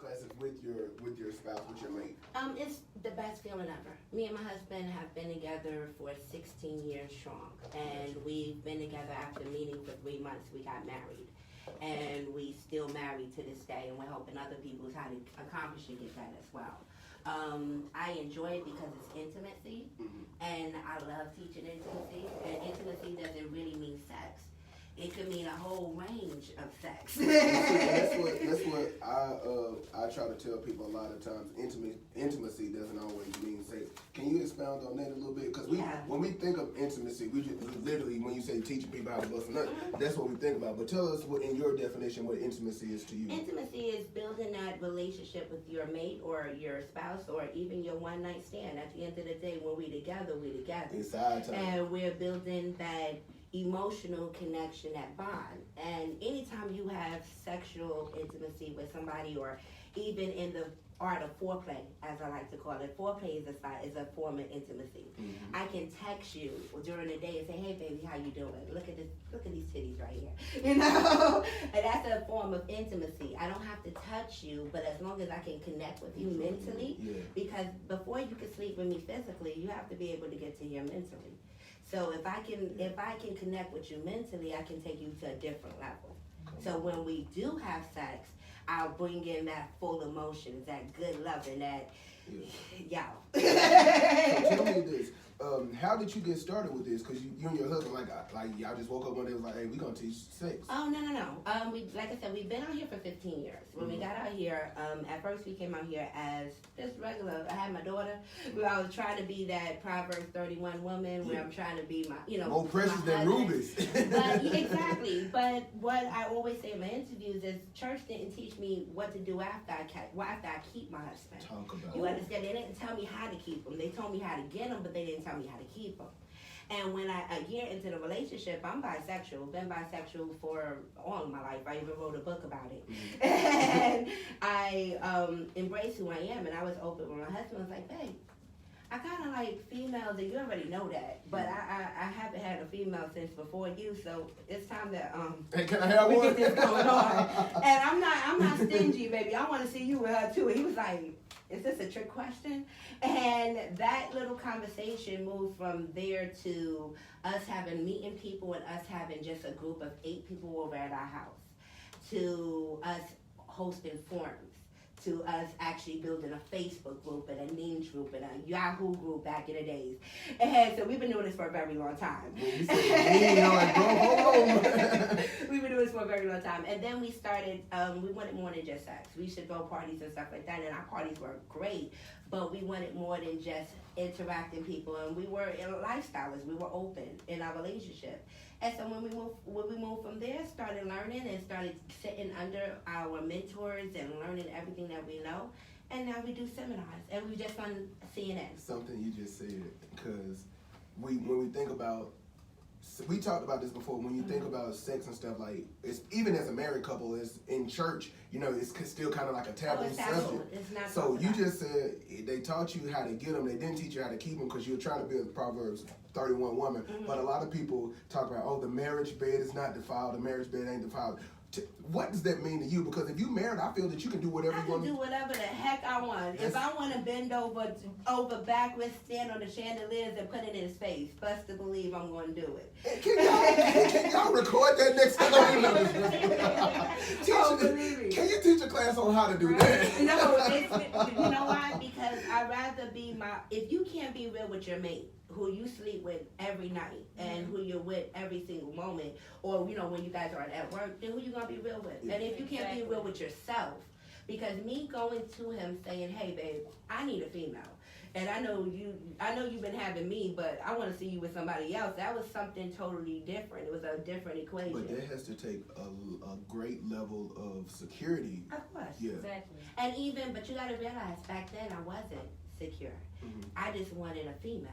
classes with your spouse, with your mate? It's the best feeling ever. Me and my husband have been together for 16 years strong, and we've been together after meeting for 3 months. We got married, and we still married to this day, and we're helping other people try to accomplish and get that as well. I enjoy it because it's intimacy, and I love teaching intimacy, and intimacy doesn't really mean sex. It could mean a whole range of sex. That's what I try to tell people a lot of times. Intimacy doesn't always mean sex. Can you expound on that a little bit? Because when we think of intimacy, we just literally, when you say teaching people how to bust a nut, that's what we think about. But tell us, what in your definition, what intimacy is to you. Intimacy is building that relationship with your mate or your spouse or even your one night stand. At the end of the day, when we together, we together. It's our time. And we're building that emotional connection, that bond. And anytime you have sexual intimacy with somebody, or even in the art of foreplay, as I like to call it, foreplay is a form of intimacy. I can text you during the day and say, hey baby, how you doing? Look at these titties right here. You know? And that's a form of intimacy. I don't have to touch you, but as long as I can connect with you mentally, because before you can sleep with me physically, you have to be able to get to here mentally. So if I can connect with you mentally, I can take you to a different level. So when we do have sex, I'll bring in that full emotions, that good loving, that y'all. So tell me this. How did you get started with this? Because you and your husband, like y'all just woke up one day and was like, hey, we're going to teach sex. Oh, no. Like I said, we've been out here for 15 years. When we got out here, at first we came out here as just regular. I had my daughter. I was trying to be that Proverbs 31 woman where I'm trying to be my, more precious than rubies. But, exactly. But what I always say in my interviews is church didn't teach me what to do after I keep my husband. Talk about You understand? They didn't tell me how to keep him. They told me how to get him, but they didn't tell me how to keep him. And when a year into the relationship, I'm bisexual. Been bisexual for all of my life. I even wrote a book about it. And I embraced who I am, and I was open with my husband. I was like, babe, I kind of like females, and you already know that. But I haven't had a female since before you, so it's time that hey, can I have we one? get this going on. And I'm not stingy, baby. I want to see you with her too. And he was like, is this a trick question? And that little conversation moved from there to us meeting people and us having just a group of 8 people over at our house, to us hosting forums, to us actually building a Facebook group and a Ninja group and a Yahoo group back in the days. And so we've been doing this for a very long time. You said, like, hold on. We've been doing this for a very long time. And then we started, we wanted more than just sex. We should go parties and stuff like that, and our parties were great, but we wanted more than just interacting people, and we were in lifestyles. We were open in our relationship. And so when we moved from there, started learning and started sitting under our mentors and learning everything that we know. And now we do seminars, and we just on CNN. Something you just said, because when we think about, we talked about this before, when you think about sex and stuff, like, it's even as a married couple, it's in church, it's still kind of like a taboo subject. It's not so you just said they taught you how to get them, they didn't teach you how to keep them, because you're trying to be a Proverbs 31 woman. But a lot of people talk about, the marriage bed is not defiled, the marriage bed ain't defiled. What does that mean to you? Because if you married, I feel that you can do whatever you want. I can do whatever the heck I want. If I want to bend over backwards, stand on the chandeliers and put it in his face, best to believe I'm going to do it. Can y'all record that next time? Can you teach a class on how to do that? No, you know why? Because I'd rather be if you can't be real with your mate, who you sleep with every night and who you're with every single moment, or when you guys are at work, then who you gonna be real with? And if you can't be real with yourself, because me going to him saying, hey babe, I need a female, and I know you've been having me, but I want to see you with somebody else, that was something totally different. It was a different equation. But that has to take a great level of security. Of course. Yeah. Exactly. But you gotta realize, back then I wasn't secure. I just wanted a female.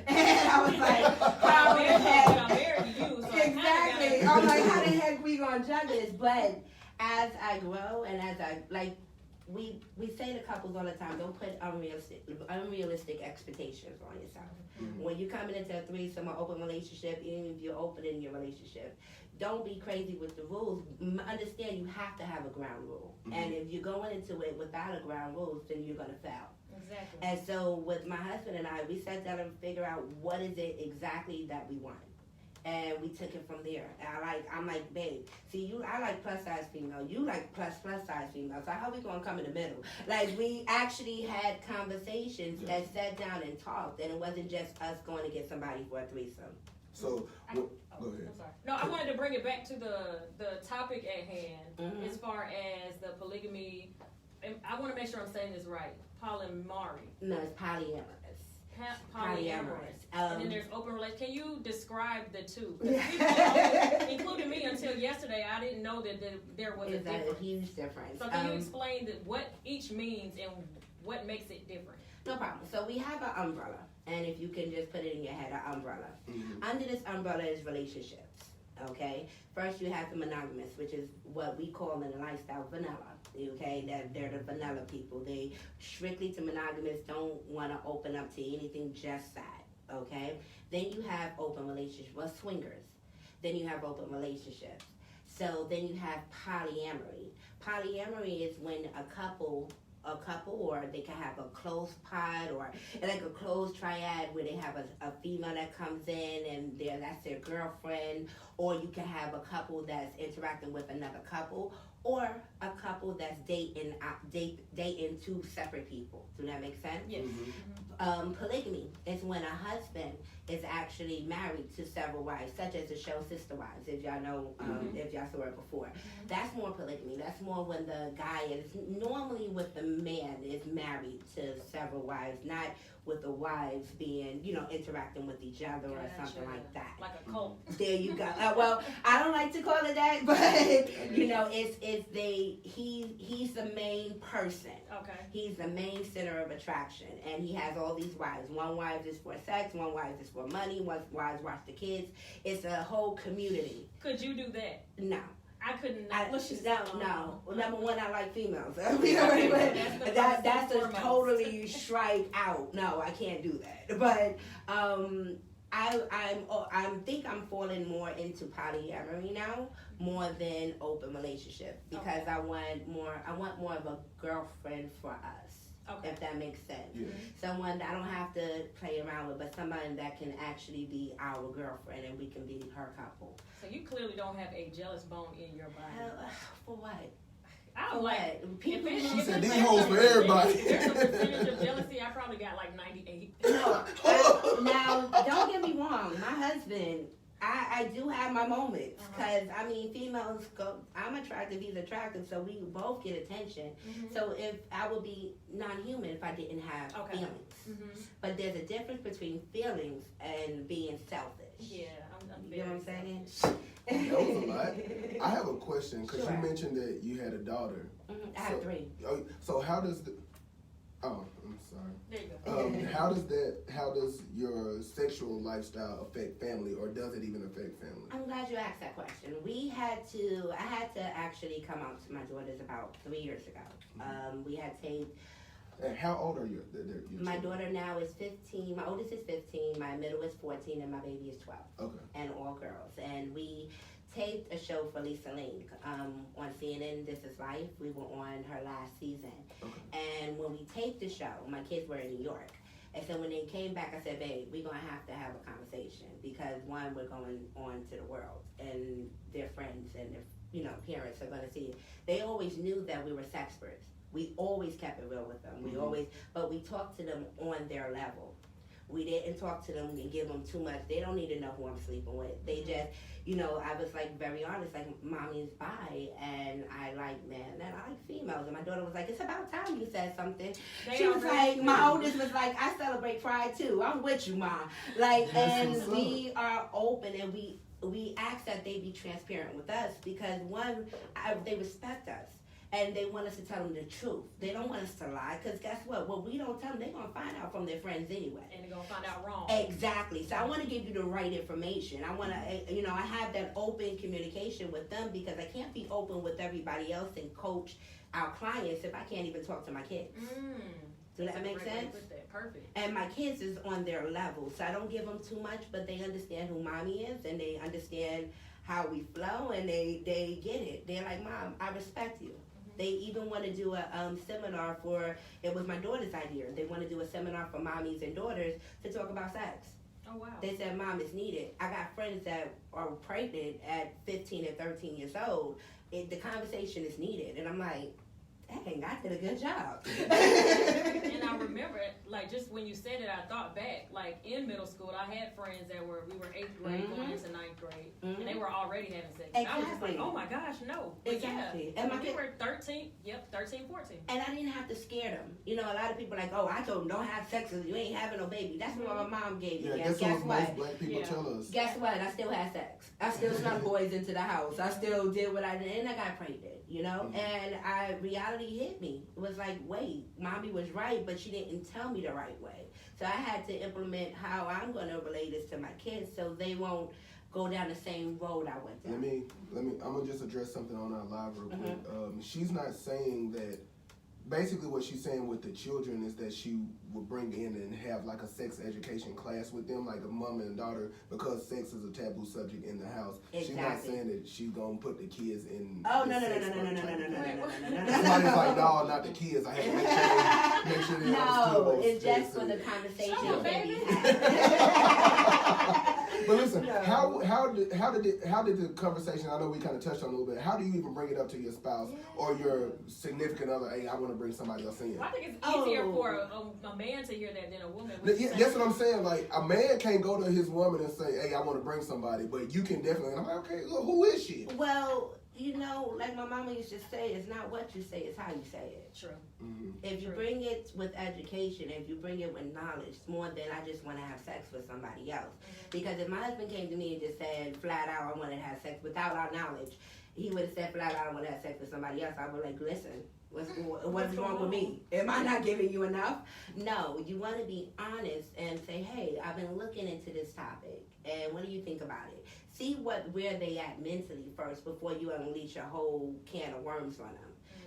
And I was like, how the heck? I'm married to you, so Exactly. I'm like, how the heck we gonna judge this? But as I grow and as I we say to couples all the time, don't put unrealistic expectations on yourself. When you're coming into a threesome or open relationship, even if you're open in your relationship, don't be crazy with the rules. Understand you have to have a ground rule. And if you're going into it without a ground rules, then you're going to fail. Exactly. And so with my husband and I, we sat down and figured out what is it exactly that we want. And we took it from there. And I'm like, babe, see, I like plus size female. You like plus size female. So how we gonna come in the middle? Like, we actually had conversations and sat down and talked, and it wasn't just us going to get somebody for a threesome. So, go ahead. I'm sorry. No, I wanted to bring it back to the topic at hand, as far as the polygamy. I want to make sure I'm saying this right. Polyamory. No, it's polyamorous. Polyamorous. And then there's open relations. Can you describe the two? Including me, until yesterday, I didn't know that there was a difference. A huge difference. So can you explain what each means and what makes it different? No problem. So we have an umbrella, and if you can just put it in your head, an umbrella. Under this umbrella is relationships. Okay. First, you have the monogamous, which is what we call in the lifestyle vanilla. Okay, that they're the vanilla people. They strictly to monogamous, don't want to open up to anything, just that. Okay. Then you have open relationships, well, swingers. Then you have open relationships. So then you have polyamory. Polyamory is when a couple, or they can have a close pod, or like a closed triad where they have a female that comes in and that's their girlfriend, or you can have a couple that's interacting with another couple, or a couple that's dating two separate people. Does that make sense? Yes. Polygamy is when a husband is actually married to several wives, such as the show Sister Wives, if y'all know, if y'all saw it before. That's more polygamy. That's more when the guy is normally with the man is married to several wives, not with the wives being, interacting with each other or something like that. Like a cult. There you go. Well, I don't like to call it that, but he's the main person. Okay. He's the main center of attraction, and he has all these wives. One wife is for sex, one wife is for money, one wife watch the kids. It's a whole community. Could you do that? No. I couldn't. No. Well, number one, I like females. Okay, that's a totally strike out. No, I can't do that. But I think I'm falling more into polyamory now, more than open relationship, because I want more of a girlfriend for us. Okay. If that makes sense. Yeah. Someone that I don't have to play around with, but somebody that can actually be our girlfriend and we can be her couple. So you clearly don't have a jealous bone in your body. For what? I don't like people. She said these hoes for everybody. There's a percentage of jealousy. I probably got like 98. No. Now, don't get me wrong. My husband, I do have my moments, because females go. I'm attractive, he's attractive, so we both get attention. So if I would be non-human if I didn't have feelings, but there's a difference between feelings and being selfish. Yeah, you know what I'm saying? That was a lot. I have a question, because Sure. you mentioned that you had a daughter. I have 3. So how does I'm sorry. There you go. How does your sexual lifestyle affect family, or does it even affect family? I'm glad you asked that question. I had to actually come out to my daughters about 3 years ago. We had taped. And how old are you? My daughter now is 15. My oldest is 15. My middle is 14, and my baby is 12. Okay. And all girls. And we taped a show for Lisa Ling on CNN, This Is Life. We were on her last season. Okay. And when we taped the show, my kids were in New York. And so when they came back, I said, babe, we're going to have a conversation, because one, we're going on to the world, and their friends and their parents are going to see it. They always knew that we were sexperts. We always kept it real with them. But we talked to them on their level. We didn't talk to them and give them too much. They don't need to know who I'm sleeping with. They just, I was like very honest, like, mommy's bi, and I like men, and I like females. And my daughter was like, it's about time you said something. She was like, my oldest was like, I celebrate Pride too. I'm with you, Mom. Like, and we are open, and we ask that they be transparent with us, because one, they respect us. And they want us to tell them the truth. They don't want us to lie, because guess what? What we don't tell them, they're going to find out from their friends anyway. And they're going to find out wrong. Exactly. So I want to give you the right information. I want to, I have that open communication with them, because I can't be open with everybody else and coach our clients if I can't even talk to my kids. Does that make sense? Perfect. And my kids is on their level, so I don't give them too much, but they understand who mommy is, and they understand how we flow, and they get it. They're like, Mom, I respect you. They even want to do a seminar it was my daughter's idea. They want to do a seminar for mommies and daughters to talk about sex. Oh, wow. They said, Mom, it's needed. I got friends that are pregnant at 15 and 13 years old. The conversation is needed. And I'm like, dang, I did a good job. And I remember, like, just when you said it, I thought back. Like, in middle school, I had friends that we were 8th grade going into 9th grade, and they were already having sex. Exactly. I was just like, oh my gosh, no. But exactly. Yeah, and we were 13, 14. And I didn't have to scare them. You know, a lot of people are like, oh, I told them don't have sex because you ain't having no baby. That's what my mom gave me. Yeah, guess what? Most black people tell us. Guess what? I still had sex. I still snuck boys into the house. I still did what I did, and I got pregnant. You know, and reality hit me. It was like, wait, Mommy was right, but she didn't tell me the right way. So I had to implement how I'm going to relate this to my kids so they won't go down the same road I went down. Let me. I'm gonna just address something on our live real quick. She's not saying that. Basically, what she's saying with the children is that she would bring in and have like a sex education class with them, like a mom and daughter, because sex is a taboo subject in the house. Exactly. She's not saying that she's gonna put the kids in. Oh no. Somebody's like, no, not the kids. I have to make sure they understood No, it's just for the conversation that we had. But listen, how did the conversation? I know we kind of touched on it a little bit. How do you even bring it up to your spouse or your significant other? Hey, I want to bring somebody else in. Well, I think it's easier for a man to hear that than a woman. That's what I'm saying. Like, a man can't go to his woman and say, "Hey, I want to bring somebody," but you can definitely. And I'm like, okay, look, who is she? Well, you know, like my mama used to say, it's not what you say, it's how you say it. True. Mm-hmm. If you bring it with education, if you bring it with knowledge, it's more than I just want to have sex with somebody else. Because if my husband came to me and just said flat out, I want to have sex without our knowledge, he would have said flat out, I want to have sex with somebody else. I would like, listen, what's wrong with me? Am I not giving you enough? No, you want to be honest and say, hey, I've been looking into this topic, and what do you think about it? See where they at mentally first before you unleash a whole can of worms on them.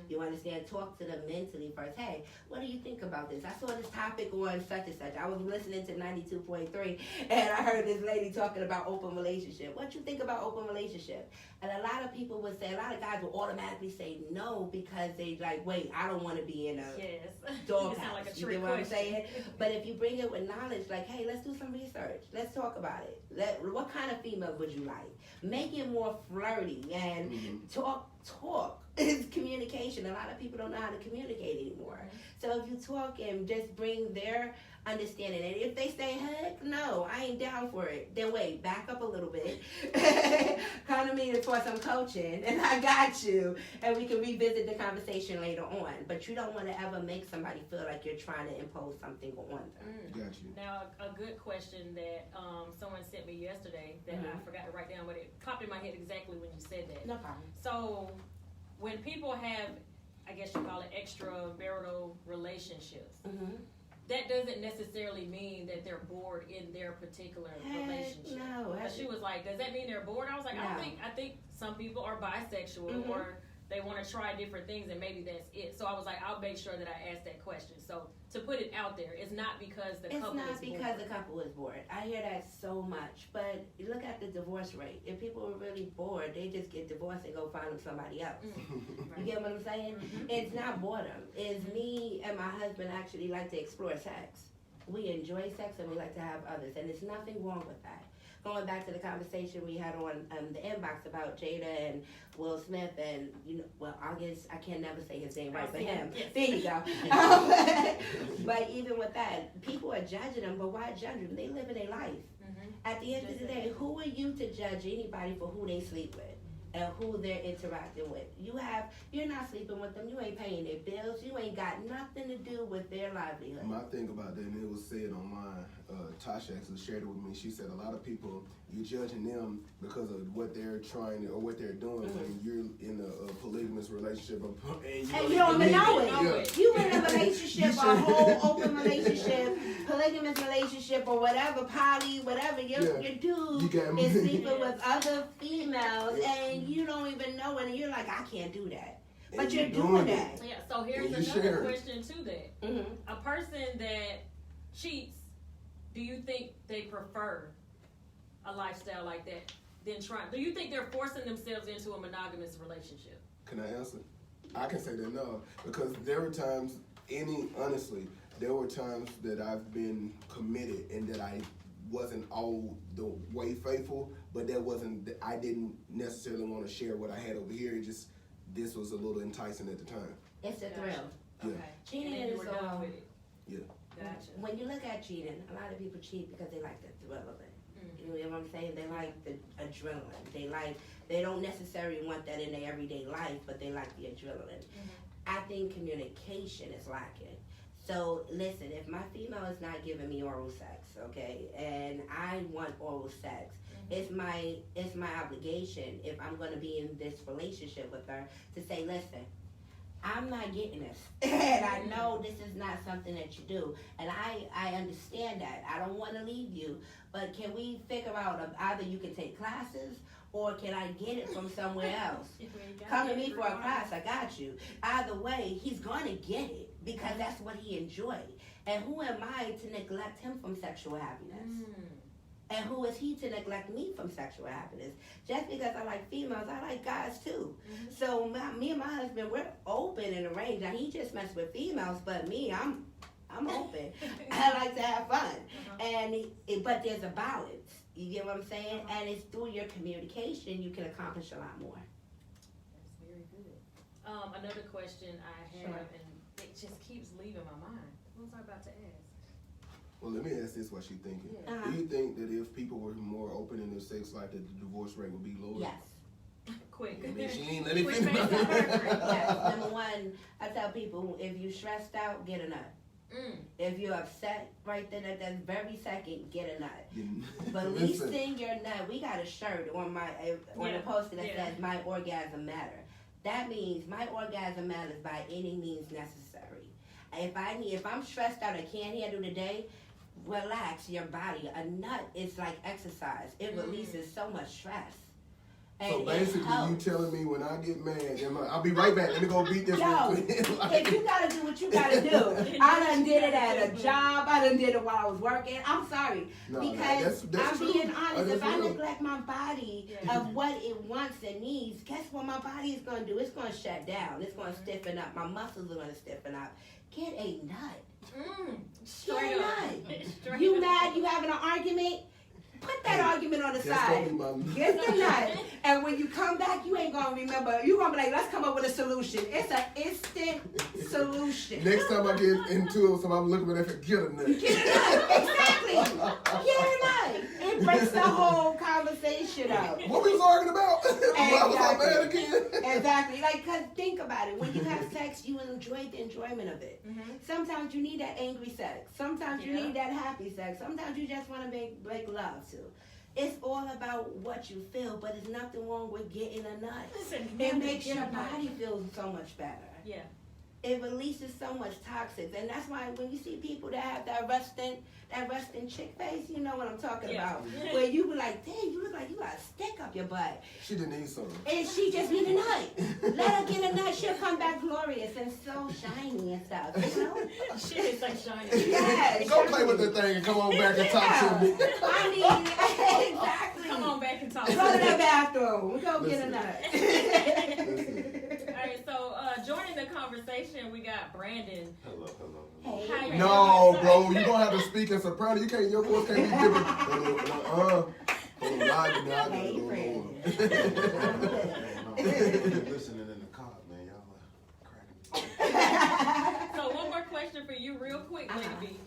You understand? Talk to them mentally first. Hey, what do you think about this? I saw this topic on such and such. I was listening to 92.3, and I heard this lady talking about open relationship. What you think about open relationship? And a lot of people would say, a lot of guys will automatically say no because they like, wait, I don't want to be in a doghouse. Like you get what I'm saying? But if you bring it with knowledge, like, hey, let's do some research. Let's talk about it. What kind of female would you like? Make it more flirty and talk. It's communication. A lot of people don't know how to communicate anymore. So if you talk and just bring their understanding, and if they say, heck no, I ain't down for it, then wait, back up a little bit. Come to me for some coaching, and I got you, and we can revisit the conversation later on. But you don't want to ever make somebody feel like you're trying to impose something on them. Got you. Now, a good question that someone sent me yesterday that I forgot to write down, but it popped in my head exactly when you said that. No problem. So, when people have, I guess you call it extramarital relationships, that doesn't necessarily mean that they're bored in their particular relationship. No. She was like, does that mean they're bored? I was like, I think some people are bisexual or they want to try different things and maybe that's it. So I was like, I'll make sure that I ask that question. So to put it out there, it's not because the couple is bored. It's not because the couple is bored. I hear that so much. But look at the divorce rate. If people are really bored, they just get divorced and go find them somebody else. You get what I'm saying? It's not boredom. It's me and my husband actually like to explore sex. We enjoy sex and we like to have others. And there's nothing wrong with that. Going back to the conversation we had on the inbox about Jada and Will Smith and, I guess I can never say his name right, but him. Yes. There you go. But even with that, people are judging them, but why judge them? They live in their life. At the end of the day, who are you to judge anybody for who they sleep with and who they're interacting with? You're not sleeping with them. You ain't paying their bills. You ain't got nothing to do with their livelihood. My thing about that, and it was said on mine, Tasha actually shared it with me. She said a lot of people, you're judging them because of what they're trying or what they're doing when you're in a polygamous relationship and you don't even know it. You in a relationship, a whole open relationship, polygamous relationship, or whatever, poly, whatever. Your dude is sleeping with other females, and you don't even know it, and you're like, I can't do that. But you're doing that. Yeah, so here's another question to that. A person that cheats, do you think they prefer a lifestyle like that than trying? Do you think they're forcing themselves into a monogamous relationship? Can I answer? I can say that no, because there were times, honestly, there were times that I've been committed and that I wasn't all the way faithful, but I didn't necessarily want to share what I had over here. This was a little enticing at the time. It's a thrill. Yeah. Okay. Cheating And then you is were done with it. Yeah. Gotcha. When you look at cheating, a lot of people cheat because they like the thrill of it. Mm-hmm. You know what I'm saying? They like the adrenaline. They don't necessarily want that in their everyday life, but they like the adrenaline. Mm-hmm. I think communication is lacking. So listen, if my female is not giving me oral sex, okay, and I want oral sex, it's my obligation, if I'm going to be in this relationship with her, to say, listen, I'm not getting this, and I know this is not something that you do, and I understand that. I don't want to leave you, but can we figure out either you can take classes, or can I get it from somewhere else? Come to me for a class, I got you. Either way, he's going to get it because that's what he enjoyed. And who am I to neglect him from sexual happiness? And who is he to neglect me from sexual happiness? Just because I like females, I like guys too. So me and my husband, we're open and arranged. Now he just messes with females, but me, I'm open. I like to have fun. But there's a balance. You get what I'm saying? And it's through your communication you can accomplish a lot more. That's very good. Another question I have, and it just keeps leaving my mind. What was I about to ask? Well, let me ask this while she's thinking. Yeah. Do you think that if people were more open in their sex life, that the divorce rate would be lower? Yes. Quick. I mean, she ain't let me Quick finish. face surgery. Yes. Number one, I tell people, if you're stressed out, get a nut. If you're upset right then at that very second, get a nut. Releasing your nut. We got a shirt on the poster that says "My orgasm matter." That means my orgasm matters by any means necessary. If I'm stressed out, I can't handle the day. Relax your body. A nut is like exercise. It releases so much stress. So basically, you telling me when I get mad, I'll be right back. Let me go beat this real quick. If you gotta do what you gotta do, I done did it at a job. I done did it while I was working. I'm sorry, because I'm being honest. If I neglect my body of what it wants and needs, guess what my body is gonna do? It's gonna shut down. It's gonna stiffen up. My muscles are gonna stiffen up. Get a nut. Get a nut. You mad? You having an argument? Put that argument on the side. Get the nut. And when you come back, you ain't going to remember. You're going to be like, let's come up with a solution. It's an instant solution. Next time I get into it with somebody, I'm looking at it, get a nut. Get a nut. Exactly. Get a nut. It breaks the whole conversation up. What we was arguing about? Why was I mad again? Exactly. Like, because think about it. When you have sex, you enjoy the enjoyment of it. Sometimes you need that angry sex. Sometimes you need that happy sex. Sometimes you just want to make love. It's all about what you feel, but there's nothing wrong with getting a nut. It makes your body feel so much better. Yeah. It releases so much toxins, and that's why when you see people that have that resting chick face, you know what I'm talking about. Where you be like, dang, you look like you got a stick up your butt. She didn't need something. And she just need a nut. Let her get a nut. She'll come back glorious and so shiny and stuff, you know? She is like shiny. Yeah. Go play with the thing and come on back and talk to me. I mean, exactly. Come on back and talk. Go to the bathroom. Go get a nut. All right, so joining the conversation, we got Branden. Hello. Hey. No, bro, you gonna have to speak in soprano. Your voice can't be different. Hey, Branden. Listening in the car, man, y'all cracking. So one more question for you, real quick, Laydee Vee.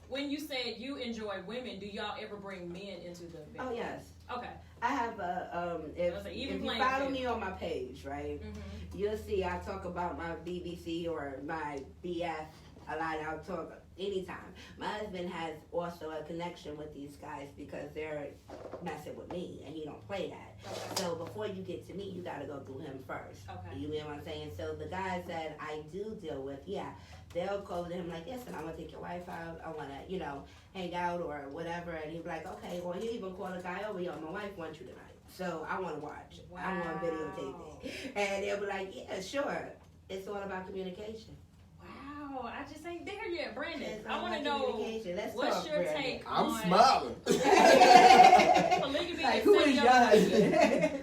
When you said you enjoy women, do y'all ever bring men into the bed? Oh yes. Okay. I have a if you follow me on my page, right, you'll see I talk about my BBC or my BF a lot. I'll talk anytime. My husband has also a connection with these guys because they're messing with me and he don't play that. Okay. So before you get to me, you got to go through him first. Okay. You know what I'm saying? So the guys that I do deal with, they'll call to him like, listen, I want to take your wife out. I want to, hang out or whatever. And he'll be like, okay. Or he'll even call a guy over, my wife wants you tonight. So I want to watch. Wow. I want to videotape it. And they'll be like, yeah, sure. It's all about communication. Wow, I just ain't there yet, Branden, It's I all want to about know communication. Let's what's talk, your Branden. take I'm on smiling. polygamy Like, and who is your husband?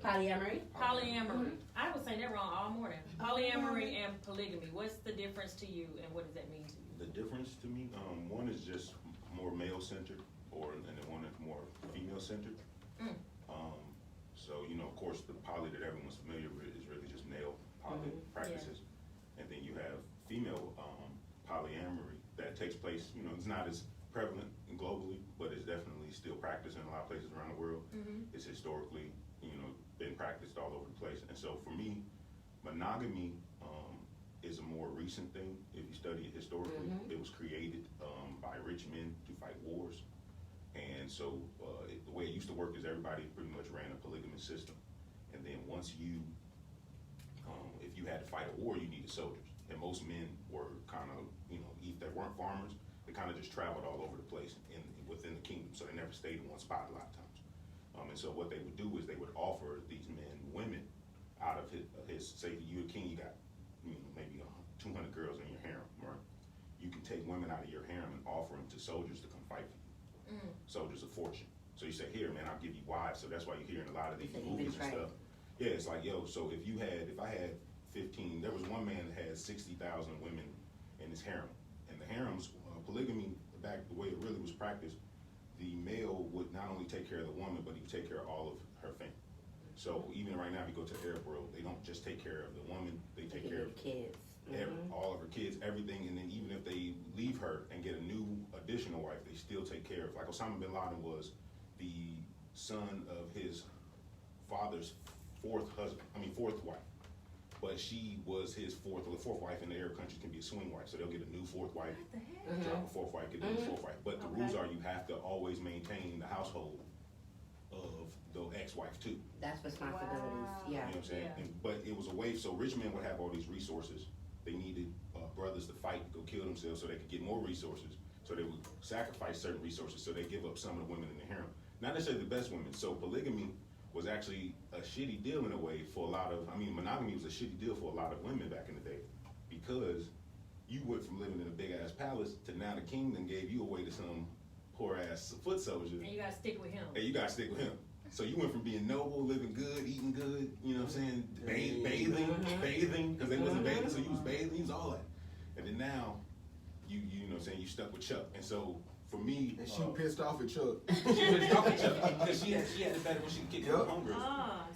Polyamory? polyamory? I was saying that wrong all morning. Polyamory and polygamy. What's the difference to you, and what does that mean to you? The difference to me, one is just more male-centered, and then one is more female-centered. So, of course, the poly that everyone's familiar with is really just male poly practices. And then you have female polyamory that takes place, it's not as prevalent globally, but it's definitely still practiced in a lot of places around the world. It's historically, been practiced all over the place. And so for me, monogamy is a more recent thing. If you study it historically, it was created by rich men to fight wars. And so the way it used to work is everybody pretty much ran a polygamous system. And then once you, if you had to fight a war, you needed soldiers. And most men were kind of, if they weren't farmers, they kind of just traveled all over the place within the kingdom. So they never stayed in one spot a lot of times. And so what they would do is they would offer these men women out of his say you're a king, you got maybe 200 girls in your harem, right? You can take women out of your harem and offer them to soldiers to come fight for you. Soldiers of fortune. So you say, here, man, I'll give you wives. So that's why you're hearing a lot of these movies and stuff. Yeah, it's like, so if I had 15, there was one man that had 60,000 women in his harem. And the harems, polygamy, back the way it really was practiced, the male would not only take care of the woman, but he would take care of all of her family. So even right now, if you go to the Arab world, they don't just take care of the woman, they take care of kids. All of her kids, everything, and then even if they leave her and get a new additional wife, they still take care of. Like Osama bin Laden was the son of his father's fourth wife, but she was his fourth wife. In the Arab countries can be a swing wife, so they'll get a new fourth wife, drop a fourth wife, get a new fourth wife. But the rules are you have to always maintain the household of the ex-wife too. That's responsibilities. Wow. Yeah. You know what I'm saying? Yeah. But it was a way, so rich men would have all these resources. They needed brothers to fight, go kill themselves so they could get more resources. So they would sacrifice certain resources, so they give up some of the women in the harem. Not necessarily the best women. So polygamy was actually a shitty deal in a way for a lot of, monogamy was a shitty deal for a lot of women back in the day. Because you went from living in a big ass palace to now the kingdom gave you away to some poor ass foot soldier. And you gotta stick with him. And you gotta stick with him. So you went from being noble, living good, eating good, you know what I'm saying, bathing, because they wasn't bathing, so you was bathing, you was all that. And then now, you know what I'm saying, you stuck with Chuck. And so, for me... And she pissed off at Chuck. She pissed off at Chuck, because she had it better when she could kick her hungry.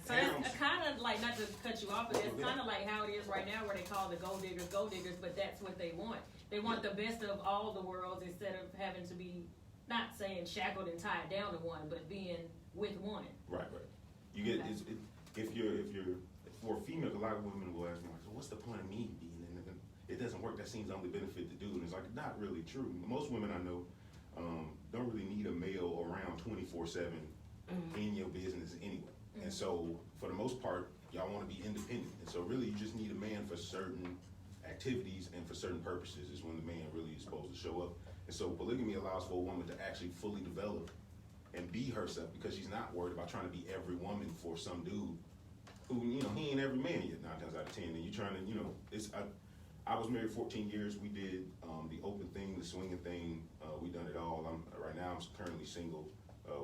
So it's kind of like, not to cut you off, but it's kind of like how it is right now where they call the gold diggers, but that's what they want. They want the best of all the worlds instead of having to be, not saying shackled and tied down to one, but being with one. Right. You get if you're for a female, a lot of women will ask me, so what's the point of me being in it? It doesn't work. That seems the only benefit to do, and it's like not really true. Most women I know don't really need a male around 24/7 in your business anyway. And so for the most part, y'all want to be independent. And so really, you just need a man for certain activities and for certain purposes is when the man really is supposed to show up. And so polygamy allows for a woman to actually fully develop and be herself because she's not worried about trying to be every woman for some dude who, he ain't every man yet 9 times out of 10. And you're trying to, I was married 14 years. We did the open thing, the swinging thing. We done it all. Right now I'm currently single.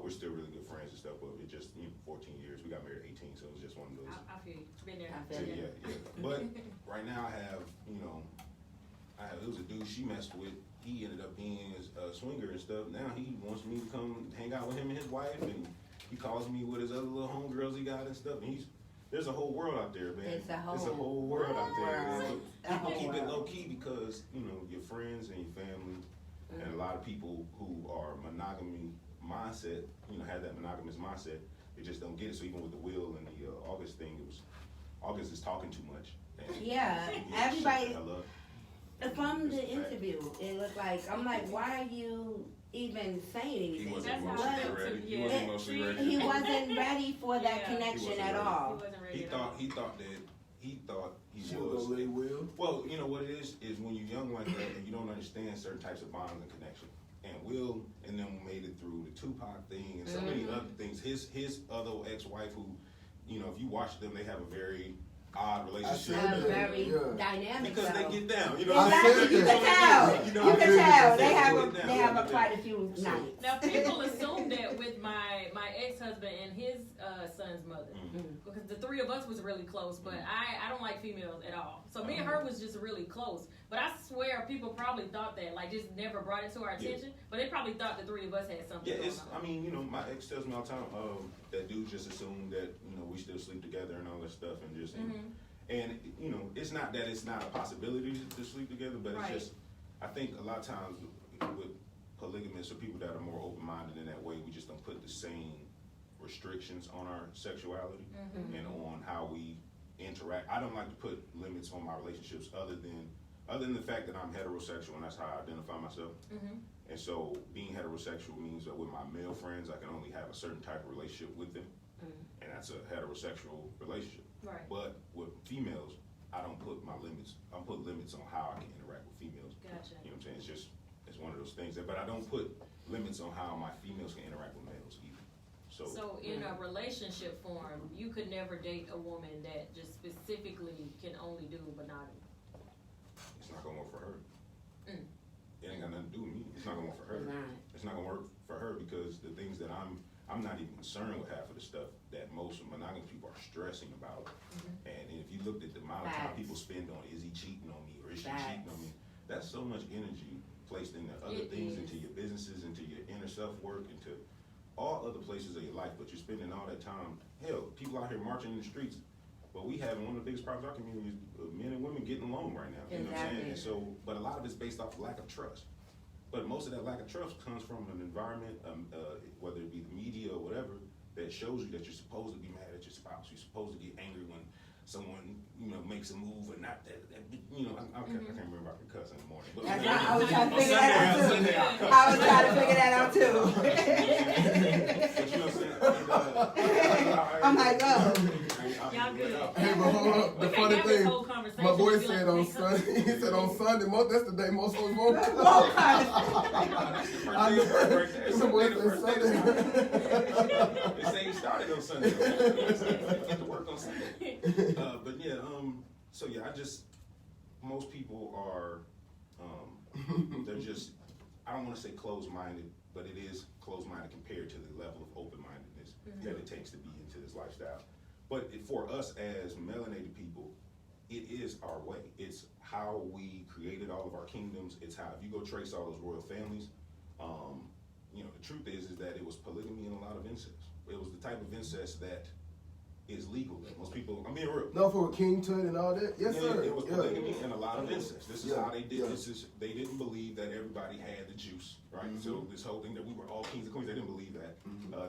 We're still really good friends and stuff, but it just 14 years. We got married at 18, so it was just one of those. I feel you. Been there. So, yeah. But right now I have, it was a dude she messed with. He ended up being a swinger and stuff. Now he wants me to come hang out with him and his wife, and he calls me with his other little homegirls he got and stuff. And there's a whole world out there, man. It's a whole world out there, man. A People keep it world. low key because your friends and your family, and a lot of people who are monogamy mindset, have that monogamous mindset. They just don't get it. So even with the Will and the August thing, August is talking too much. And Yeah, he everybody. shut the hell up. From the interview, it looked like, I'm like, why are you even saying anything? He wasn't That's how I emotionally felt ready. too, He yeah. wasn't emotionally ready. He wasn't ready for that Yeah. connection He at wasn't He all. wasn't ready He at all. thought he She was. was gonna lay Will. Well, you know what it is when you're young like that and you don't understand certain types of bonds and connection. And Will and them made it through the Tupac thing and so many other things. His other ex-wife who, if you watch them, they have a very odd relationship. Very dynamic. Because they get down, you know. Exactly. You can tell. You know, You can tell. They down. have a quite a few nights. Now people assume that with my ex-husband and his son's mother, because the three of us was really close, but I don't like females at all. So me and her was just really close. But I swear people probably thought that, like, just never brought it to our attention. But they probably thought the three of us had something going on. I mean, you know, my ex tells me all the time that dudes just assume that, you know, we still sleep together and all that stuff, and just and you know, it's not that it's not a possibility to sleep together, but it's just, I think a lot of times with polygamists or people that are more open-minded in that way, we just don't put the same restrictions on our sexuality and on how we interact. I don't like to put limits on my relationships other than the fact that I'm heterosexual and that's how I identify myself. And so being heterosexual means that with my male friends, I can only have a certain type of relationship with them, and that's a heterosexual relationship. Right. But with females, I don't put my limits. I put limits on how I can interact with females. Gotcha. You know what I'm saying? It's one of those things. But I don't put limits on how my females can interact with males either. So in a relationship form, you could never date a woman that just specifically can only do monogamy. It's not gonna work for her. It ain't got nothing to do with me. It's not gonna work for her. It's not gonna work for her because the things that I'm not even concerned with half of the stuff that most monogamous people are stressing about. And if you looked at the amount of time people spend on, is he cheating on me or is she cheating on me? That's so much energy placed into other things, into your businesses, into your inner self work, into all other places of your life. But you're spending all that time. Hell, people out here marching in the streets. But we have one of the biggest problems in our community is men and women getting along right now. You know what I'm saying? And so, but a lot of it's based off lack of trust. But most of that lack of trust comes from an environment, whether it be the media or whatever, that shows you that you're supposed to be mad at your spouse. You're supposed to get angry when someone, you know, makes a move or not that you know, I can't remember if I can cuss in the morning. But I was trying to figure that out too. I was trying to figure that out too. But you know what I'm saying? I'm like, oh. Y'all good. Hey, but hold up. The funny thing, my boy said on Sunday, he said on Sunday, that's the day most folks won't come. I know. The boy said Sunday. They say he started on Sunday. Get to work on Sunday. But yeah, so yeah, most people are, they're just, I don't want to say closed-minded, but it is closed-minded compared to the level of open-mindedness that it takes to be into this lifestyle. But for us as melanated people, it is our way. It's how we created all of our kingdoms. It's how, if you go trace all those royal families, you know, the truth is that it was polygamy and a lot of incest. It was the type of incest that is legal. Most people, I'm being real. No, for King Tut and all that? Yes, sir. It was polygamy and a lot of incest. This is how they did this. They didn't believe that everybody had the juice, right? So this whole thing that we were all kings and queens, they didn't believe that.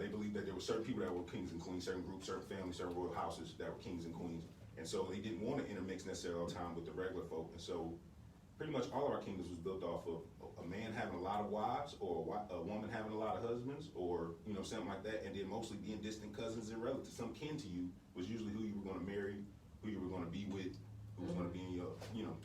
They believed that there were certain people that were kings and queens, certain groups, certain families, certain royal houses that were kings and queens. And so they didn't want to intermix necessarily all the time with the regular folk. And so pretty much all of our kingdoms was built off of a man having a lot of wives, or a woman having a lot of husbands, or, you know, something like that. And then mostly being distant cousins and relatives. Some kin to you was usually who you were going to marry, who you were going to be with, who was going to be in your, you know,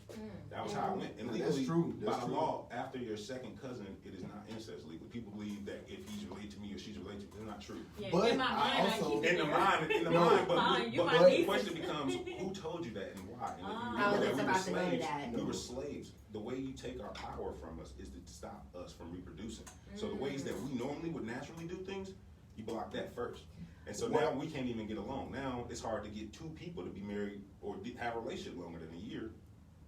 that was how it went. And legally, by law, after your second cousin, it is not incest legal. People believe that if he's related to me or she's related to me, it's not true. Yeah, but in my mind, also, in the mind, but the question becomes, who told you that and why? And I was just about to go to that. We were slaves. The way you take our power from us is to stop us from reproducing. So the ways that we normally would naturally do things, you block that first. And so now we can't even get along. Now it's hard to get two people to be married or have a relationship longer than a year.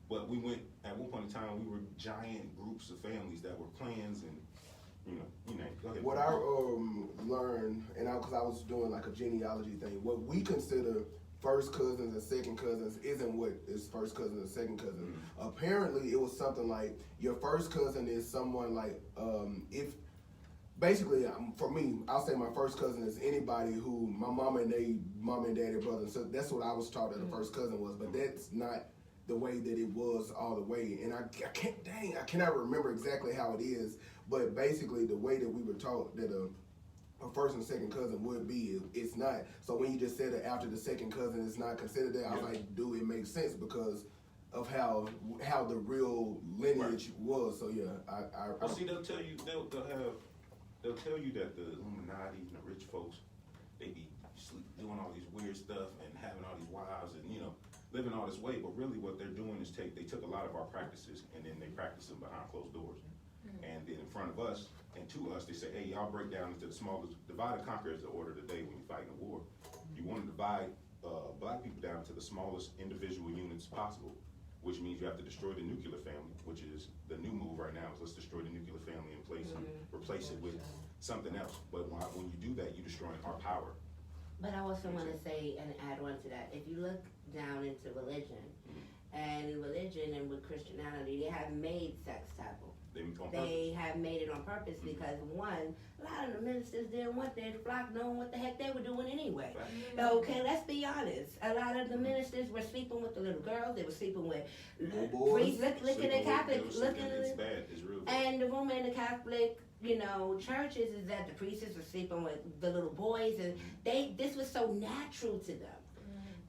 But we went, at one point in time, we were giant groups of families that were clans and, you know, go ahead. What I learned, and because I was doing like a genealogy thing, what we consider first cousins and second cousins isn't what is first cousin and second cousin. Apparently, it was something like your first cousin is someone like, if basically, for me, I'll say my first cousin is anybody who my mom and daddy brother. So that's what I was taught that a first cousin was, but that's not the way that it was all the way. And I cannot remember exactly how it is, but basically the way that we were taught that a first and second cousin would be, it's not. So when you just said that after the second cousin is not considered that, I was like, dude, it makes sense because of how the real lineage was. So yeah, Well, see, they'll tell you they'll tell you that the Illuminati and the rich folks, they be doing all these weird stuff and having all these wives, and you know, living all this way, but really what they're doing is they took a lot of our practices and then they practice them behind closed doors. And then in front of us and to us, they say, hey, y'all break down into the smallest, divide and conquer is the order of the day when you're fighting a war. You want to divide black people down to the smallest individual units possible, which means you have to destroy the nuclear family, which is the new move right now, is let's destroy the nuclear family in place and replace it with something else. But when you do that, you're destroying our power. But I also want to say and add on to that, if you look down into religion, and in religion and with Christianity, they have made sex taboo. They have made it on purpose because one, a lot of the ministers didn't want their flock knowing what the heck they were doing anyway. Okay, let's be honest. A lot of the ministers were sleeping with the little girls. They were sleeping with priests. Look at the Catholic. It's bad. It's real bad. And the rumor in the Catholic, churches is that the priests were sleeping with the little boys, and this was so natural to them.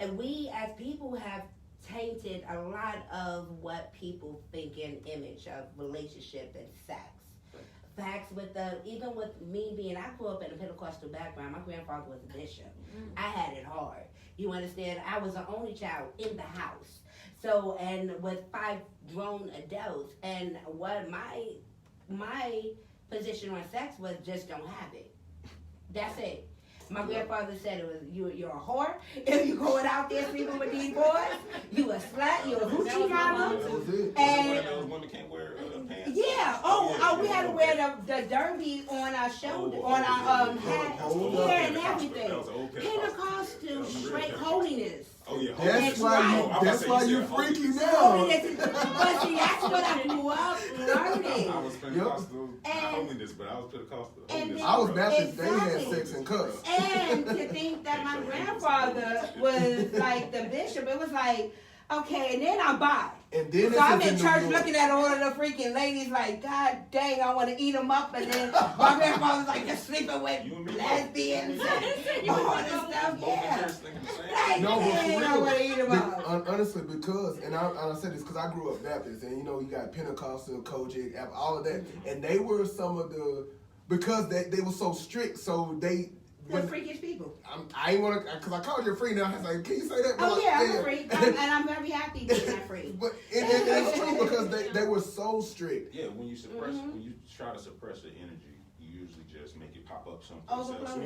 And we as people have tainted a lot of what people think in image of relationship and sex. Facts even with me being, I grew up in a Pentecostal background. My grandfather was a bishop. I had it hard. You understand? I was the only child in the house. So, and with 5 grown adults, and what my position on sex was just don't have it. That's it. My grandfather said it was you're a whore if you going out there sleeping with these boys. You a slut. You a hoochie mama. And those women can't wear pants. Yeah. We had to wear the derby on our shoulder, on our hat, hair, and everything. Pentecostal straight holiness. Oh yeah. That's why you freaky now. But see, that's what I grew up learning. I was Pentecostal holiness, but I was Pentecostal holiness. I was Baptist. They had sex and cuss. And to think that my grandfather was like the bishop, it was like, okay, and then I buy. And then so I'm in church looking at all of the freaking ladies like, God dang, I want to eat them up. And then my grandfather's like, you're sleeping with lesbians and all this stuff. Yeah. Like, no, but dang, I want to eat them up. Honestly, because, and I said this because I grew up Baptist, and you got Pentecostal, Kojic, all of that. And they were some of because they were so strict, so they... The freakish people. I ain't want to, because I called you a freak now. I was like, can you say that? Oh, yeah, I'm a freak. And I'm very happy being that freak. But it's true because they were so strict. Yeah, when you suppress, when you try to suppress the energy, you usually just make it pop up someplace else.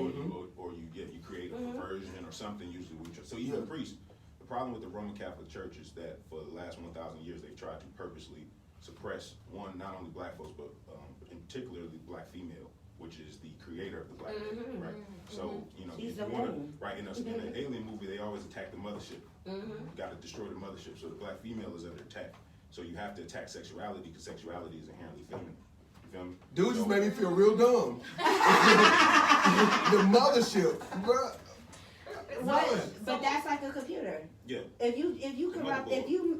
Or you create a perversion or something, usually. So even priests, the problem with the Roman Catholic Church is that for the last 1,000 years, they've tried to purposely suppress, not only black folks, but in particular the black female, which is the creator of the black man, right? So, She's you want to, right, in an alien movie, they always attack the mothership. You got to destroy the mothership, so the black female is under attack. So you have to attack sexuality, because sexuality is inherently feminine. You feel me? Dude just made me feel real dumb. The mothership, bro. But that's like a computer. Yeah. If you corrupt, if you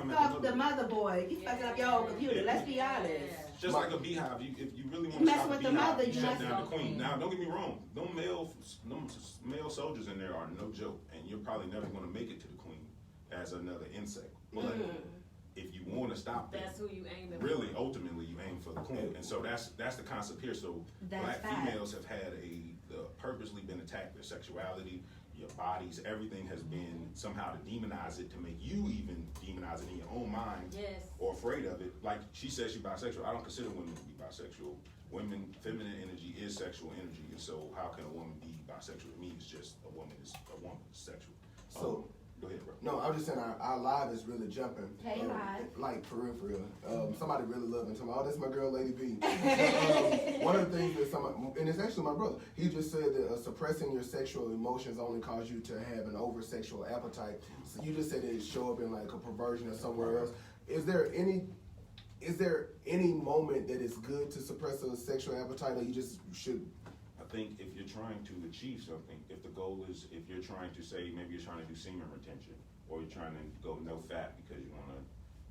fuck up the motherboard, you fucking up your whole computer. Let's be honest. Just like a beehive, if you really want to mess stop with a the beehive, mother, you you shut mess down with the queen. Now, don't get me wrong, them male soldiers in there are no joke, and you're probably never going to make it to the queen as another insect. But if you want to stop that, that's who you aim at. Really, ultimately, you aim for the queen, and so that's the concept here. So black females have had purposely been attacked. Their sexuality, your bodies, everything has been somehow to demonize it, to make you even demonize it in your own mind, or afraid of it. Like she says she's bisexual. I don't consider women to be bisexual. Women, feminine energy is sexual energy, and so how can a woman be bisexual? To me, it's just a woman is sexual. So go ahead, bro. No, I was just saying our live is really jumping. Hey, live. Like for real. Somebody really loving to me. Oh, that's my girl, Laydee Vee. One of the things that and it's actually my brother. He just said that suppressing your sexual emotions only cause you to have an over sexual appetite. So you just said it show up in like a perversion or somewhere else. Is there any moment that it's good to suppress a sexual appetite, or you just should? I think if you're trying to achieve something, if the goal is, if you're trying to say, maybe you're trying to do semen retention, or you're trying to go no fat because you want to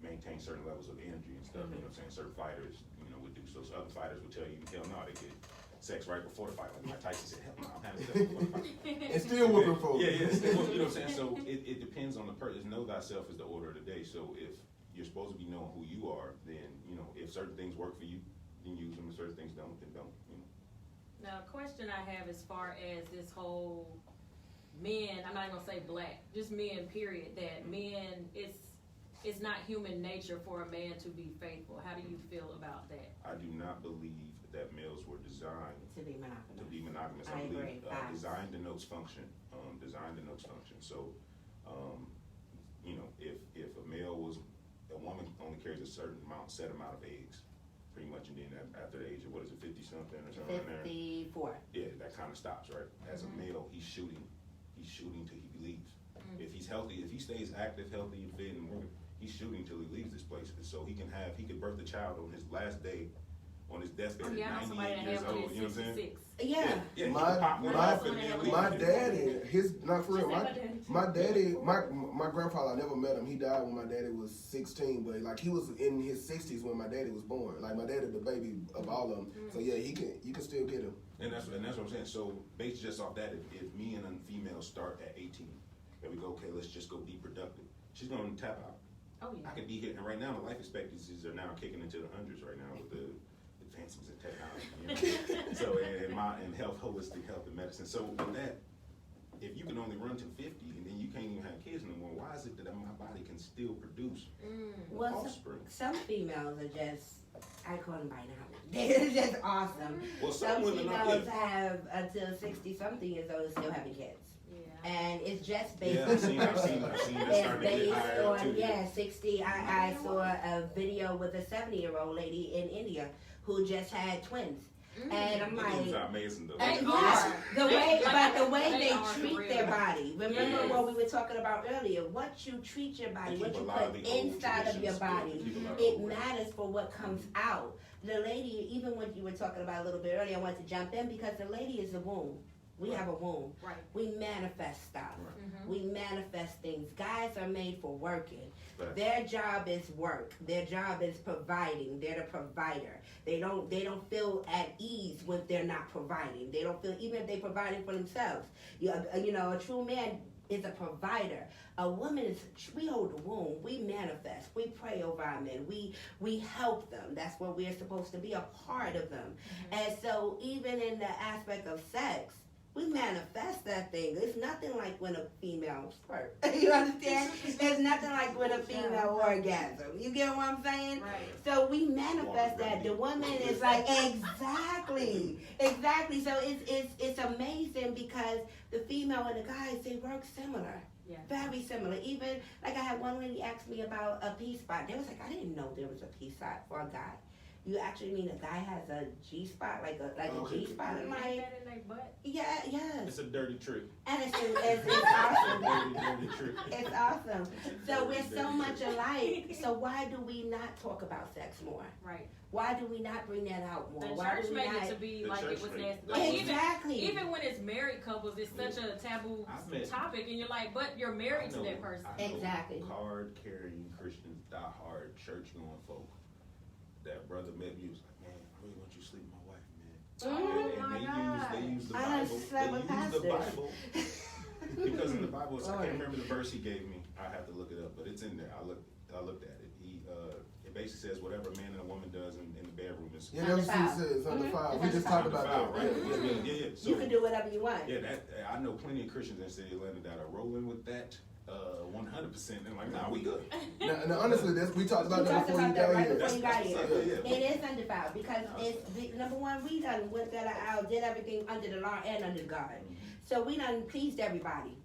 maintain certain levels of energy and stuff, you know what I'm saying? Certain fighters, would do so. Other fighters would tell you, hell no, they get sex right before the fight. Like Mike Tyson said, hell no, I'm having sex before the fight. And still whooping folks. Yeah, still whooping, you know what I'm saying? So it depends on the person. Know thyself is the order of the day. So if you're supposed to be knowing who you are, then, if certain things work for you, then use them. If certain things don't, then don't, Now, a question I have as far as this whole men, I'm not gonna say black, just men, period, that men, it's not human nature for a man to be faithful. How do you feel about that? I do not believe that males were designed To be monogamous. to be monogamous. I believe agree. design denotes function. Design denotes function. So, you know, if a woman only carries a certain set amount of eggs, pretty much, and then after the age of, what is it, 50 something or something? 54. Yeah, that kind of stops, right? As a male, he's shooting till he leaves. If he's healthy, if he stays active, healthy, and fit, and working, he's shooting till he leaves this place, so he could birth a child on his last day, on his deathbed at 98 years old. You know what I'm saying? Yeah. Yeah. My daddy, not for real. My grandfather, I never met him. He died when my daddy was 16, but like he was in his 60s when my daddy was born. Like my daddy, the baby of all of them. So yeah, you can still get him. And that's what I'm saying. So based just off that, if me and a female start at 18, and we go, okay, let's just go be productive, she's gonna tap out. Oh yeah. I could be here, and right now the life expectancies are now kicking into the hundreds right now with the advancements in technology. You know? So and health, holistic health and medicine. So with that, if you can only run to 50 and then you can't even have kids no more, why is it that my body can still produce offspring? Some females are just, I call them binomial. They're just awesome. Well, some women females have until 60-something years old still having kids. Yeah. And it's just based I've seen that starting to get higher up too. 60. I saw a video with a 70-year-old lady in India who just had twins. And I'm like, amazing though. The way they treat their body. Remember what we were talking about earlier? What you treat your body, what you put inside of your body, it matters for what comes out. The lady, even when you were talking about a little bit earlier, I wanted to jump in because the lady is a womb. We have a womb. Right. We manifest stuff. Right. We manifest things. Guys are made for working. Right. Their job is work. Their job is providing. They're the provider. They don't feel at ease when they're not providing. They don't feel, even if they're providing for themselves. You know, a true man is a provider. A woman is, we hold the womb. We manifest. We pray over our men. We help them. That's what we're supposed to be, a part of them. And so even in the aspect of sex, we manifest that thing. It's nothing like when a female squirt. You understand? There's nothing like when a female orgasm. You get what I'm saying? Right. So we manifest that. The woman is like, exactly. So it's amazing because the female and the guys, they work similar. Yeah. Very similar. Even, like I had one lady ask me about a P-spot. They was like, I didn't know there was a P-spot for a guy. You actually mean a guy has a G-spot, like a G-spot in my that in their butt? Yeah, yes. It's a dirty trick. And it's awesome. Dirty trick. It's awesome. So we're so much alike. So why do we not talk about sex more? Right. Why do we not bring that out more? The Why church do we made not? it to be The like church it was made nasty. it. Like Exactly. even when it's married couples, it's such a taboo topic, and you're like, but you're married to that person. I know Exactly. card-carrying Christians, die-hard, church-going folk. That brother met me, was like, man, I really want you to sleep with my wife, man. They use the Bible. Because in the Bible, I can't remember the verse he gave me. I have to look it up, but it's in there. I looked at it. It basically says whatever a man and a woman does in the bedroom is. Yeah, that's what it says. Undefiled. We just talked about that. Right? Yeah. So, You can do whatever you want. yeah, I know plenty of Christians in the city of Atlanta that are rolling with that 100%. And like, nah, we good. Now, honestly, we talked about that before you got here. Before you got here. Yeah. It is undefiled because it's number one. We done went that out, did everything under the law and under God. So we done pleased everybody.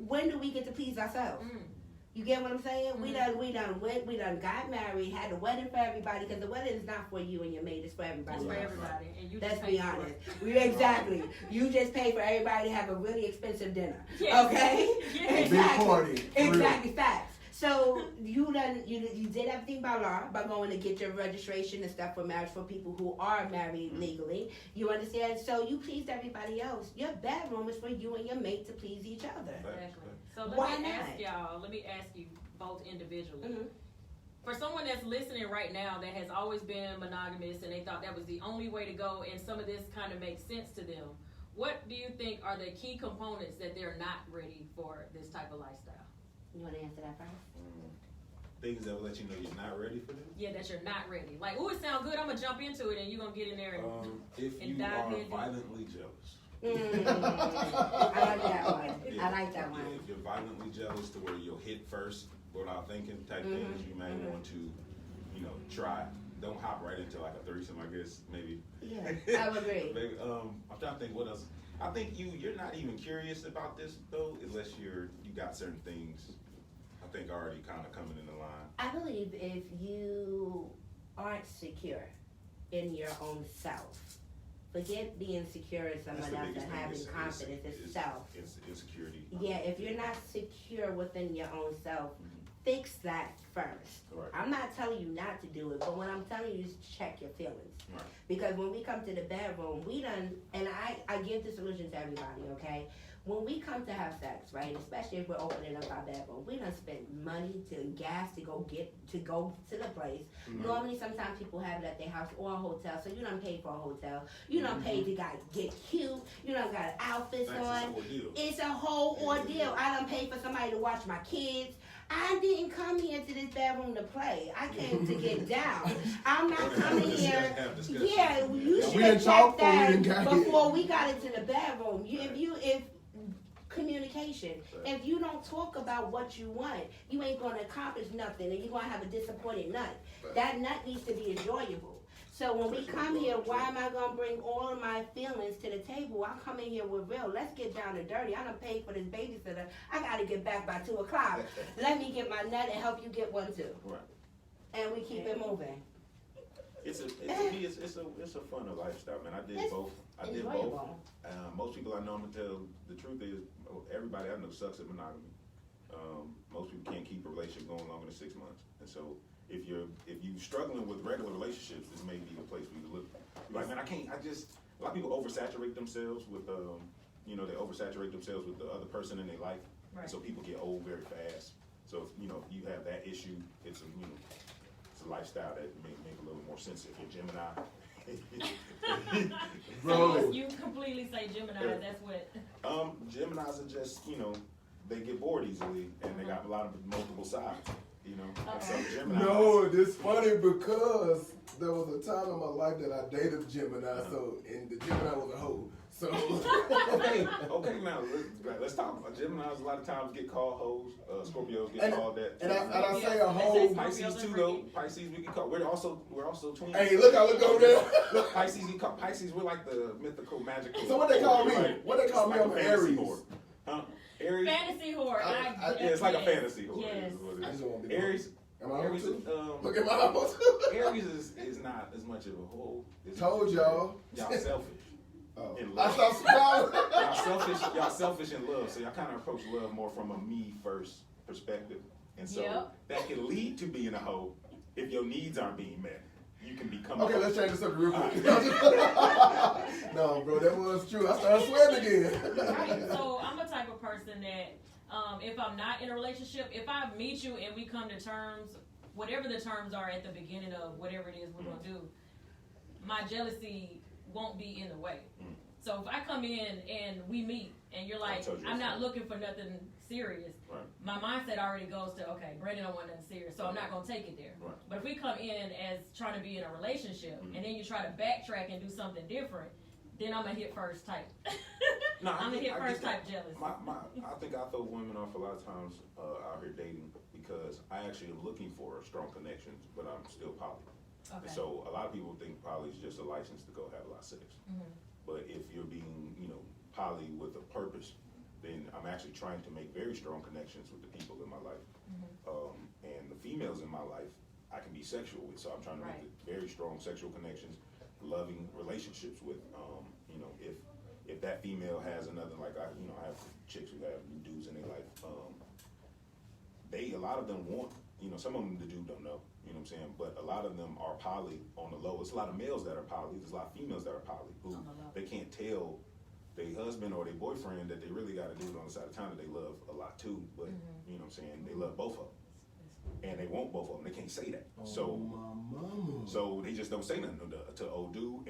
When do we get to please ourselves? You get what I'm saying? We done got married, had a wedding for everybody, because the wedding is not for you and your mate, it's for everybody. It's for everybody, and you Let's just be pay for honest. it. Exactly. You just pay for everybody to have a really expensive dinner. Yes. Okay? Yes. Big party. Exactly. Facts. So you did everything by law, by going to get your registration and stuff for marriage for people who are married legally. You understand? So you pleased everybody else. Your bedroom is for you and your mate to please each other. Exactly. So Why let me ask you both individually. For someone that's listening right now that has always been monogamous and they thought that was the only way to go, and some of this kind of makes sense to them, what do you think are the key components that they're not ready for this type of lifestyle? You want to answer that first? Things that will let you know you're not ready for this? Yeah, that you're not ready. Like, ooh, it sounds good, I'm going to jump into it, and you're going to get in there If and you dive are in. violently jealous. I like that one. I like that one. If you're violently jealous to where you'll hit first without thinking type things, you may want to, try. Don't hop right into like a threesome, I guess, maybe. Yeah, I would agree. Maybe, I'm trying to think what else. I think you're not even curious about this though, unless you got certain things I think already kind of coming in the line. I believe if you aren't secure in your own self, forget being secure in someone else and having confidence in self. Insecurity. Yeah, if you're not secure within your own self, fix that first. Right. I'm not telling you not to do it, but what I'm telling you is check your feelings. Right. Because when we come to the bedroom, and I give the solution to everybody, okay? When we come to have sex, right, especially if we're opening up our bedroom, we done spend money to gas to go to the place. Normally, sometimes people have it at their house or a hotel, so you done paid for a hotel. You done paid to get cute. You done got outfits on. It's a whole ordeal. I done paid for somebody to watch my kids. I didn't come here to this bedroom to play. I came to get down. I'm not coming here. Yeah, you should have checked that before we got into the bedroom. If communication. If you don't talk about what you want, you ain't going to accomplish nothing, and you're going to have a disappointed nut. That nut needs to be enjoyable. So when we come here, why am I going to bring all of my feelings to the table? I'm coming here with real. Let's get down and dirty. I done paid for this babysitter. I got to get back by 2 o'clock. Let me get my nut and help you get one too. Right. And we keep it moving. It's a funner lifestyle, man. I did both. Most people I know, I'm gonna tell the truth is, everybody I know sucks at monogamy. Most people can't keep a relationship going longer than 6 months, and so if you're struggling with regular relationships, this may be a place for you to look. Like, man, a lot of people oversaturate themselves with, they oversaturate themselves with the other person in their life, right. And so people get old very fast. So if you have that issue, it's a lifestyle that may make a little more sense if you're Gemini. So you completely say Gemini, that's what? Geminis are just, they get bored easily, and they got a lot of multiple sides, And so Gemini. No, it's funny because there was a time in my life that I dated a Gemini, and the Gemini was a hoe. So okay, now let's talk about Geminis. A lot of times get called hoes. Scorpios get called that. And I say a hoe. Pisces too, though. Pisces we get called. We're also twins. Hey, look over there. Look, Pisces. We're like the mythical, magical. So what they call me? What they call me? I'm Aries. Huh? Aries. Fantasy whore. It's like a fantasy whore. Yes. I just want to be Aries. Am I Aries too? Look at my house. Aries is not as much of a hoe. Told y'all. Y'all selfish. In I love. stopped smiling. Y'all selfish in love, so y'all kind of approach love more from a me first perspective, and so that can lead to being a hoe if your needs aren't being met. You can become. Okay, let's change the subject real quick. No, bro, that was true. I started sweating again. Right. So I'm a type of person that if I'm not in a relationship, if I meet you and we come to terms, whatever the terms are at the beginning of whatever it is we're gonna do, my jealousy won't be in the way. So if I come in and we meet and you're like, I'm not looking for nothing serious, right. My mindset already goes to, okay, Branden don't want nothing serious, so I'm not gonna take it there. Right. But if we come in as trying to be in a relationship and then you try to backtrack and do something different, then I'm a hit first type. I'm a hit first type jealous. I think I throw women off a lot of times out here dating because I actually am looking for strong connections, but I'm still poly. Okay. So a lot of people think poly is just a license to go have a lot of sex. But if you're being, poly with a purpose, then I'm actually trying to make very strong connections with the people in my life. And the females in my life, I can be sexual with. So I'm trying to make very strong sexual connections, loving relationships with. If that female has another, like I have chicks who have dudes in their life. A lot of them want. Some of them the dude don't know, you know what I'm saying? But a lot of them are poly on the low. There's a lot of males that are poly. There's a lot of females that are poly who they can't tell their husband or their boyfriend that they really got a dude on the side of town that they love a lot too. But, you know what I'm saying? They love both of them. And they want both of them. They can't say that. So they just don't say nothing to old dude.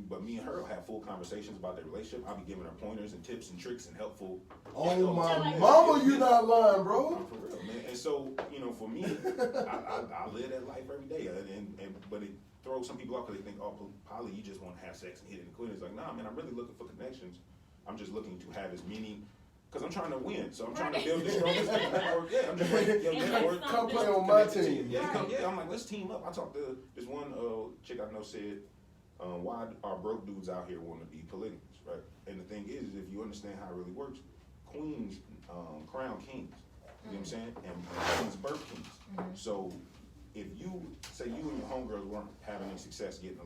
But me and her will have full conversations about their relationship. I'll be giving her pointers and tips and tricks and helpful. Oh my mama, you not lying, bro. For real, man. And so, for me, I live that life every day. But it throws some people off because they think, oh, poly, you just want to have sex and hit it and quit. It's like, nah, man, I'm really looking for connections. I'm just looking to have as many. Because I'm trying to win, so I'm trying to build the strongest network. Yeah, I'm just like, yo, network. Come play on my team. Yeah, I'm like, let's team up. I talked to this one chick I know said, why are broke dudes out here want to be polygamous, right? And the thing is if you understand how it really works, queens crown kings. You know what I'm saying? And kings birth kings. So if you say you and your homegirls weren't having any success getting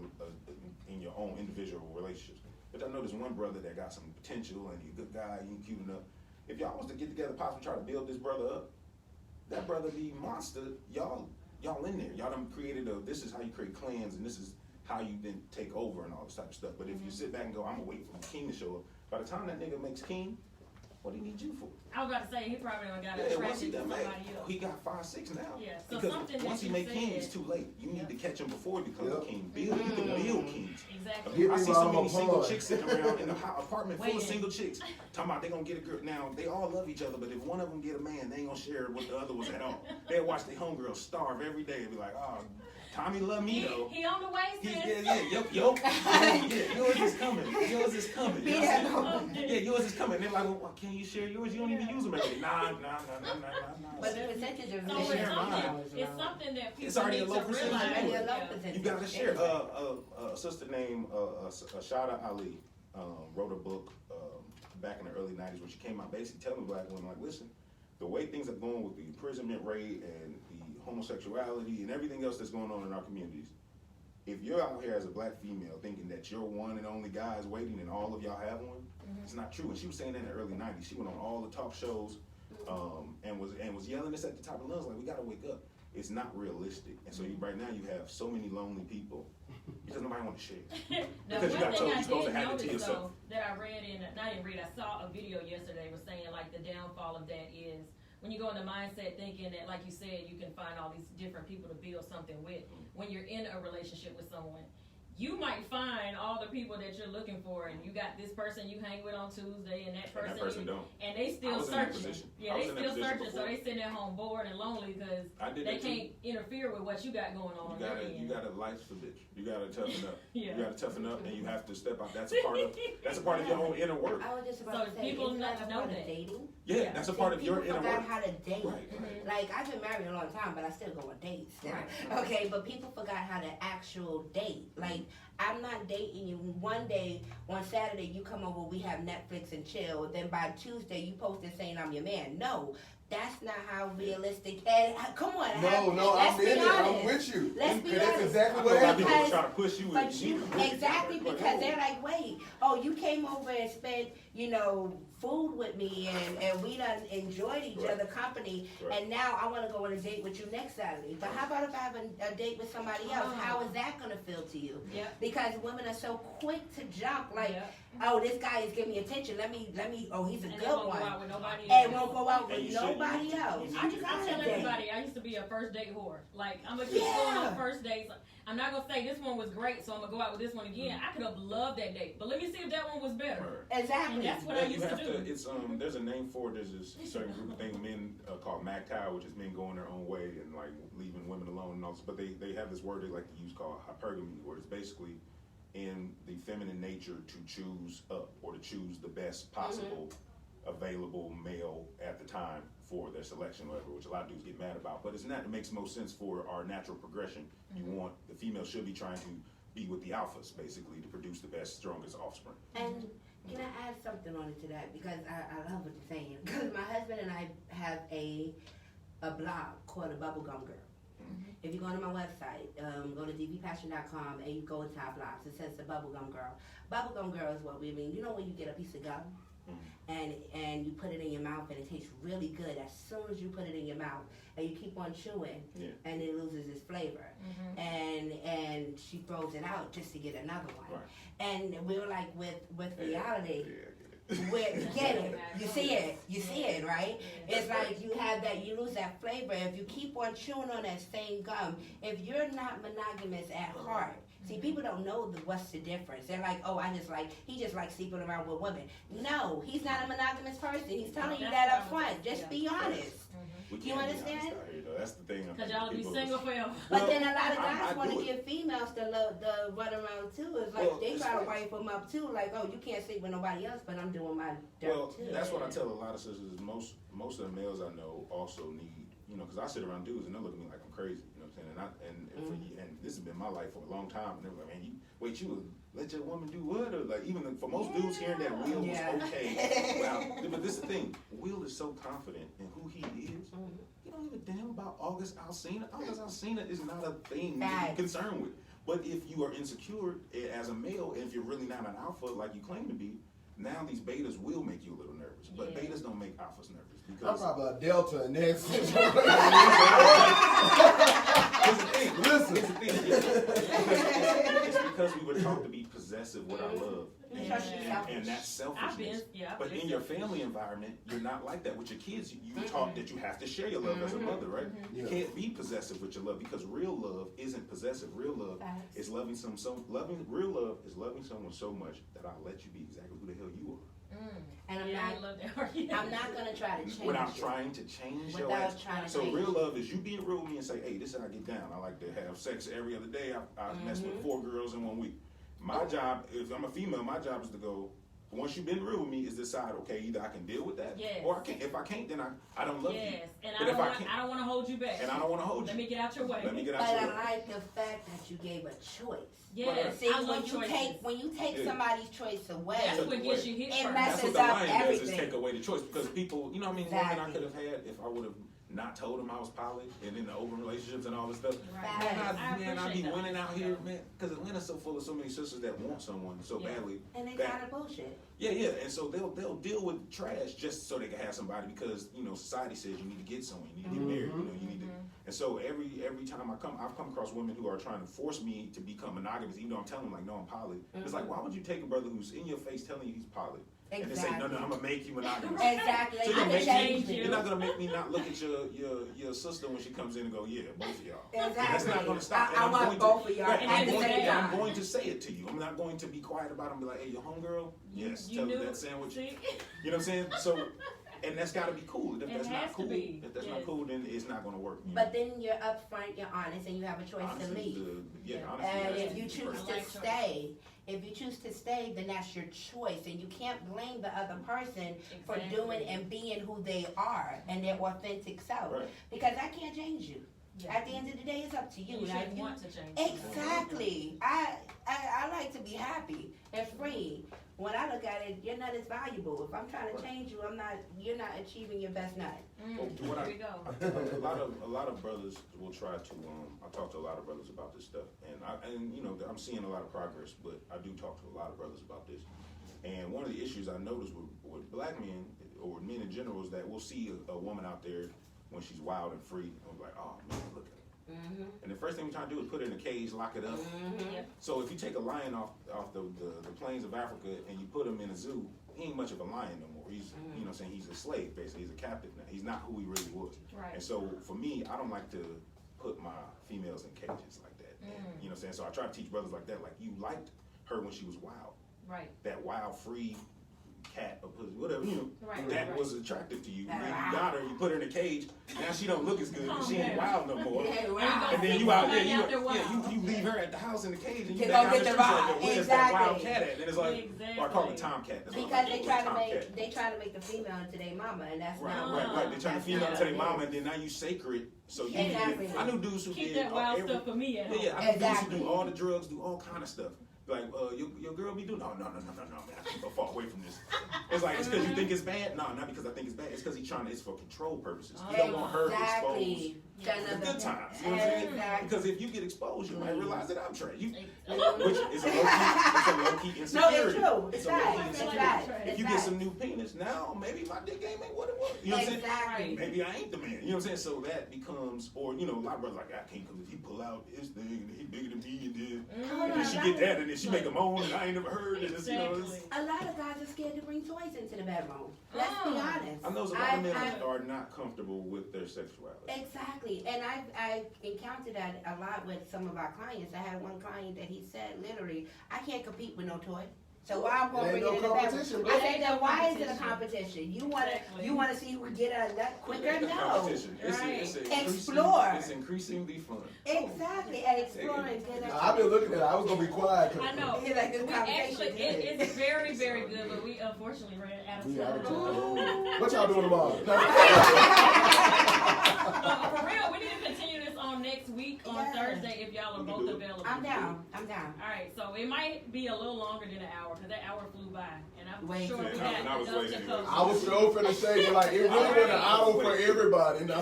in your own individual relationships, but I know there's one brother that got some potential and he's a good guy, he's cute enough. If y'all was to get together, possibly try to build this brother up, that brother be monster. Y'all in there. Y'all done created this is how you create clans and this is how you then take over and all this type of stuff. But if you sit back and go, I'm gonna wait for the king to show up, by the time that nigga makes king, what do he need you for? I was about to say, he probably don't got attracted to somebody else. He got 5, 6 now. Yeah, so because something once he make king, it's too late. You need to catch him before he becomes a king. You can build kings. Exactly. I see so many single chicks sitting around in the apartment full of single chicks talking about they gonna get a girl. Now, they all love each other, but if one of them get a man, they ain't gonna share what the other was at all. They'll watch their homegirls starve every day and be like, oh, Tommy love me though. He on the way, sis. Yours is coming. Yours is coming. Yours is coming. They're like, well, can you share yours? You don't even use them every day. Nah. But the percentage of it's something that people it's already need a low to percentage. realize. You gotta share. A sister named Shada Ali wrote a book back in the early 90s when she came out basically telling black women, like, listen, the way things are going with the imprisonment rate and the homosexuality and everything else that's going on in our communities, if you're out here as a black female thinking that you're one and only guy is waiting and all of y'all have one, it's not true. And she was saying that in the early 90s. She went on all the talk shows and was yelling this at the top of lungs like, we gotta wake up. It's not realistic. And so right now you have so many lonely people because nobody want to share. Because you got told you're supposed to have it to yourself. That I read I saw a video yesterday was saying like the downfall of that is when you go into mindset thinking that, like you said, you can find all these different people to build something with. When you're in a relationship with someone, you might find all the people that you're looking for, and you got this person you hang with on Tuesday, and that person don't. And they still searching. Yeah, they still searching, so they sitting at home bored and lonely because they can't interfere with what you got going on. You gotta life's a bitch. You gotta toughen up. Yeah. You gotta toughen up, and you have to step out. That's a part of your own inner work. I was just about to say, people isn't that a know part that. of dating? Yeah, that's a part of your inner People work. forgot how to date. Right. Like, I've been married a long time, but I still go on dates. Right. Okay, but people forgot how to actual date. Like, I'm not dating you. One day, on Saturday, you come over, we have Netflix and chill. Then by Tuesday, you posted saying I'm your man. No, that's not how realistic. And come on. No, I'm in it. I'm with you. Let's be That's honest. exactly I what know a lot of happened. people try to push you. But exactly, because they're like, wait, you came over and spent, food with me and we done enjoyed each other company, and now I want to go on a date with you next Saturday. But how about if I have a date with somebody else? How is that going to feel to you? Yep. Because women are so quick to jump, like, this guy is giving me attention. Let me. He's a good one. Go out with nobody And else. won't go out with nobody else. I tell everybody I used to be a first date whore. Like, I'm gonna keep going on first dates. I'm not gonna say this one was great, so I'm gonna go out with this one again. I could have loved that date, but let me see if that one was better. Exactly. And that's what I used to do. It's there's a name for it. There's this certain group of things men called MAGTOW, which is men going their own way and like leaving women alone and all this. But they have this word they like to use called hypergamy, where it's basically in the feminine nature to choose up or to choose the best possible available male at the time for their selection, whatever, which a lot of dudes get mad about. But it's not. It makes most sense for our natural progression. You want the female should be trying to be with the alphas, basically, to produce the best, strongest offspring. And can I add something on it to that? Because I love what you're saying. Because my husband and I have a blog called The Bubblegum Girl. If you go to my website, go to dvpassion.com and you go into our blogs, it says The Bubblegum Girl. Bubblegum Girl is what we mean. You know when you get a piece of gum and you put it in your mouth and it tastes really good as soon as you put it in your mouth and you keep on chewing and it loses its flavor. And she throws it out just to get another one. And we were like with reality. You get it. You see it, right? It's like you have that, you lose that flavor. If you keep on chewing on that same gum, if you're not monogamous at heart, see, people don't know what's the difference. They're like, he just likes sleeping around with women. No, he's not a monogamous person. He's telling you that up front. Just be honest. We You can't be understand? honest out here, though. That's the thing. Cause y'all be People- single forever. But then a Well, lot of I guys want do to it. give females the run around too. It's like Well, they it's try to facts. wipe them up too. Like, oh, you can't sleep with nobody else, but I'm doing my dirt Well, too. that's what I tell a lot of sisters. Is most of the males I know also need, because I sit around dudes and they look at me like I'm crazy. You know what I'm saying? And this has been my life for a long time. And they're like, man, you would let your woman do what? Or like even for most dudes hearing that Will was okay. Wow. But this is the thing. Will is so confident in who he is. He don't give a damn about August Alsina. August Alsina is not a thing to be concerned with. But if you are insecure as a male, and if you're really not an alpha like you claim to be, now these betas will make you a little nervous. But betas don't make alphas nervous. I'm Because probably a delta in that situation. Listen. It's because we were taught to be possessive with our love. And that's selfishness. But in your family environment, you're not like that. With your kids, you taught that you have to share your love as a mother, right? You can't be possessive with your love because real love isn't possessive. Real love is loving real love is loving someone so much that I'll let you be exactly who the hell you are. And I'm not gonna try to change Without you. trying to change your Without ass. trying to So change real you. love is you being real with me and say, hey, this is how I get down. I like to have sex every other day. I mess with 4 girls in 1 week. My job, if I'm a female, my job is to go, once you've been real with me, is decide, okay, either I can deal with that, or I can't. If I can't, then I don't love you. Yes, and But I don't want to hold you back. And I don't want to hold you. Let me get out your way. Let me get But out your I way. like the fact that you gave a choice. Yes, See, I love choices. when you take somebody's choice away, That's what gets you hit it first. messes That's what the up lying does, is everything. take away the choice. Because people, women I Exactly. could have had if I would have not told them I was poly and in the open relationships and all this stuff. Right. Man, I'd be appreciate winning that. out here, man. Because Atlanta's so full of so many sisters that want someone so badly. And they that, got a bullshit. Yeah, and so they'll deal with trash just so they can have somebody because society says you need to get someone, you need to get married, you need to. And so every time I've come across women who are trying to force me to become monogamous, even though I'm telling them like, no, I'm poly. It's like, why would you take a brother who's in your face telling you he's poly? And then say, no, I'm gonna make you monogamous. Exactly. So You're not gonna make me not look at your sister when she comes in and go, yeah, both of y'all. Exactly. That's not gonna stop. I want both of y'all Right, at the same time. I'm going to say it to you. I'm not going to be quiet about it and be like, hey, your homegirl? Yes, tell her that sandwich. See? You know what I'm saying? So, and that's got to be cool. If that's not has to cool, be. if that's not cool, then it's not going to work. But then you're upfront, you're honest, and you have a choice to leave. Honestly, And that's if you the choose first. to stay, then that's your choice, and you can't blame the other person for doing and being who they are and their authentic self, Right. because I can't change you. At the end of the day, it's up to you. You Now, shouldn't want to change. Exactly. I like to be happy and free. When I look at it, your nut is valuable. If I'm trying to change you, you're not achieving your best nut. Here we go. A lot of brothers will try to. I talk to a lot of brothers about this stuff, and I'm seeing a lot of progress. But I do talk to a lot of brothers about this. And one of the issues I notice with black men or men in general is that we'll see a woman out there when she's wild and free, and we're like, oh man, look at her. And the first thing we try to do is put her in a cage, lock it up. So if you take a lion off the plains of Africa and you put him in a zoo, he ain't much of a lion no more. He's he's a slave basically. He's a captive now. He's not who he really was. Right. And so for me, I don't like to put my females in cages like that. And, so I try to teach brothers like that. Like you liked her when she was wild. Right. That wild, free cat or pussy, whatever, Right, that right. was attractive to you. When you got her, you put her in a cage, now she don't look as good, she ain't wild no more. And then you out there, you leave her at the house in the cage and you back out the streets like, where's that wild cat at? And it's like, or I call it tomcat. That's Because they try to make the female into their mama, and that's not right. They try to female into their mama, and then now you sacred. So you I knew dudes who Keep did that wild stuff for me at home. I knew dudes who do all the drugs, do all kind of stuff. Like, your girl be doing? No, man, I keep her far away from this. It's like, it's because you think it's bad? No, not because I think it's bad. It's because it's for control purposes. You don't want her exposed. The good times, you know what I'm saying? Because if you get exposed, you might realize that I'm trash. Which is a low-key insecurity. No, it's true. It's a low-key that. insecurity. If you get some new penis, now maybe my dick game ain't what it was. You know what I'm saying? Maybe I ain't the man. You know what I'm saying? So that becomes, or a lot of brothers like, I can't, because he pull out his thing and he bigger than me, and then she get that, and then she make a moan, and I ain't never heard it. A lot of guys are scared to bring toys into the bedroom. Let's be honest. I know a lot of men are not comfortable with their sexuality. Exactly, and I've encountered that a lot with some of our clients. I had one client that he said literally, I can't compete with no toy. So why I'm gonna There bring ain't it in no the bedroom? competition. I said, then why is it a competition? You wanna see who get a nut quicker? No. Competition. Right. Explore. It's increasingly fun. Exactly, and exploring good. I've been looking at it. I was gonna be quiet. I know. He like this We conversation. actually, it's very, very good, but we unfortunately ran out We out of of time. time. What y'all doing tomorrow? For real, we need to continue this on next week on Thursday if y'all are both available. I'm down. I'm down. All right, so it might be a little longer than an hour because that hour flew by, and I'm Way sure too we long. got And I was enough late to anyway. cover. I was so finna say, but like, it really went an hour for everybody. No.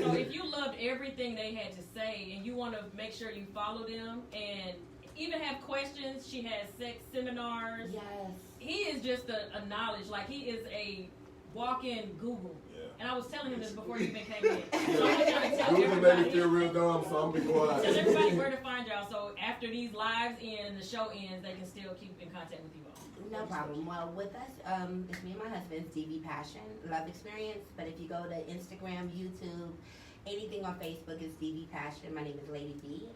So if you loved everything they had to say and you want to make sure you follow them and even have questions, she has sex seminars. Yes. He is just a knowledge, like he is a walk-in Google. Yeah. And I was telling him this before you even came in. So I'm trying to tell Google made me everybody. feel real dumb, so I'm be Tell quiet. everybody where to find y'all. So after these lives end and the show ends, they can still keep in contact with you all. No problem. Well, with us, it's me and my husband, DV Passion, Love Experience. But if you go to Instagram, YouTube, anything on Facebook is DV Passion. My name is Laydee Vee,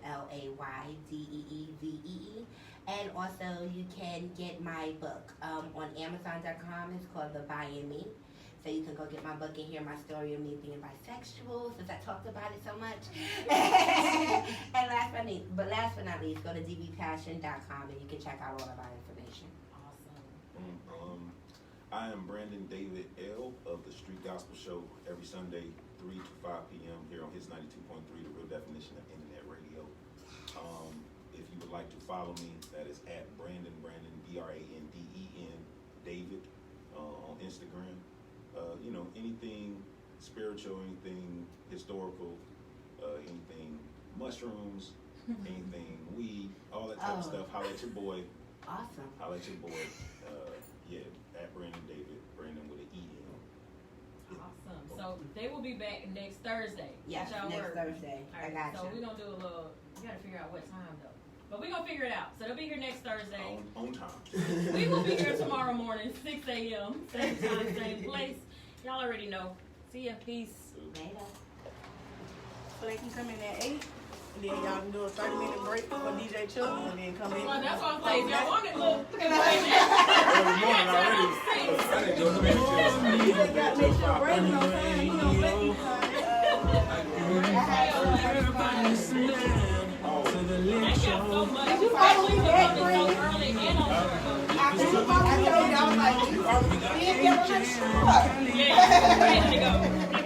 LaydeeVee. And also, you can get my book on Amazon.com. It's called The Buy in Me. So you can go get my book and hear my story of me being bisexual, since I talked about it so much. And last but not least, go to dvpassion.com and you can check out all of our information. Awesome. I am Branden David L. of the Street Gospel Show every Sunday, 3 to 5 p.m. here on his 92.3, The Real Definition of Internet Radio. If you would like to follow me, that is at Branden, Branden, David, on Instagram. Anything spiritual, anything historical, anything mushrooms, anything weed, all that type of stuff. Holla at your boy. Awesome. Holla at your boy. At Branden David. Branden with an E. Awesome. So they will be back next Thursday. Yes, Y'all next work. Thursday. All I right, got so you. we're going to do a little, we got to figure out what time though. But we're going to figure it out. So they'll be here next Thursday. On time. We will be here tomorrow morning, 6 a.m. Same time, same place. Y'all already know. See ya. Peace. Later. So they can come in at 8, and then y'all can do a 30-minute break for DJ Chuck, and then come in. Well, that's what I'm saying. If y'all want it, look. You got to make sure break on time. You know, let you Thank y'all so much. Did you follow me back, So Brandon? early and on purpose. I told you, I was like, you didn't give him a shot. Yeah, ready to go.